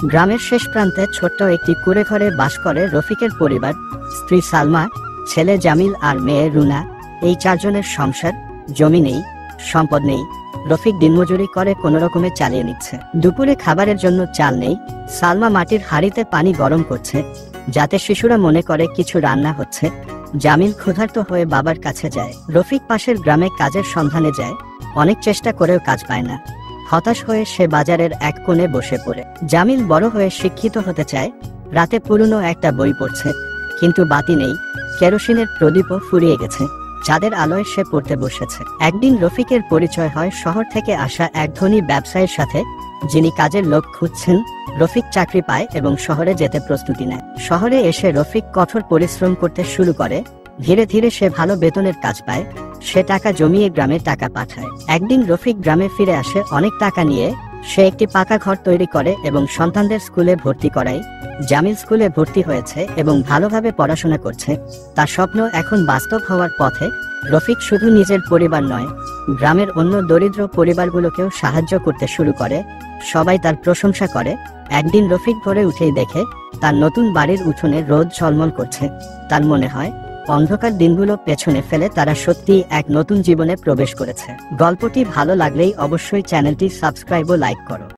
গ্রামের শেষ প্রান্তে ছোট্ট একটি কুঁড়ে ঘরে বাস করে রফিকের পরিবার। স্ত্রী সালমা, ছেলে জামিল আর মেয়ে রুনা। এই চারজনের সংসার। জমি নেই, সম্পদ নেই। রফিক দিনমজুরি করে কোনোরকমে চালিয়ে নিচ্ছে। দুপুরে খাবারের জন্য চাল নেই। সালমা মাটির হাঁড়িতে পানি গরম করছে, যাতে শিশুরা মনে করে কিছু রান্না হচ্ছে। জামিল ক্ষুধার্ত হয়ে বাবার কাছে যায়। রফিক পাশের গ্রামে কাজের সন্ধানে যায়। অনেক চেষ্টা করেও কাজ পায় না। হতাশ হয়ে সে বাজারের এক কোণে বসে পড়ে। জামিল বড় হয়ে শিক্ষিত হতে চায়। রাতে পুরনো একটা বই পড়ছে, কিন্তু বাতি নেই। কেরোসিনের প্রদীপও ফুরিয়ে গেছে। চাঁদের আলোয় সে পড়তে বসেছে। একদিন রফিকের পরিচয় হয় শহর থেকে আসা এক ধনী ব্যবসায়ীর সাথে, যিনি কাজের লোক খুঁজছেন। রফিক চাকরি পায় এবং শহরে যেতে প্রস্তুতি নেয়। শহরে এসে রফিক কঠোর পরিশ্রম করতে শুরু করে। ধীরে ধীরে সে ভালো বেতনের কাজ পায়। সে টাকা জমিয়ে গ্রামে টাকা পাঠায়। একদিন রফিক গ্রামে ফিরে আসে অনেক টাকা নিয়ে। সে একটি পাকা ঘর তৈরি করে এবং সন্তানদের স্কুলে ভর্তি করায়। জামিল স্কুলে ভর্তি হয়েছে এবং ভালোভাবে পড়াশোনা করছে। তার স্বপ্ন এখন বাস্তব হওয়ার পথে। রফিক শুধু নিজের পরিবার নয়, গ্রামের অন্য দরিদ্র পরিবারগুলোকেও সাহায্য করতে শুরু করে। সবাই তার প্রশংসা করে। একদিন রফিক ভোরে উঠেই দেখে তার নতুন বাড়ির উঠোনে রোদ ঝলমল করছে। তার মনে হয় অন্ধকার দিনগুলো পেছনে ফেলে তারা সত্যিই এক নতুন জীবনে প্রবেশ করেছে। গল্পটি ভালো লাগলেই অবশ্যই চ্যানেলটি সাবস্ক্রাইব ও লাইক করো।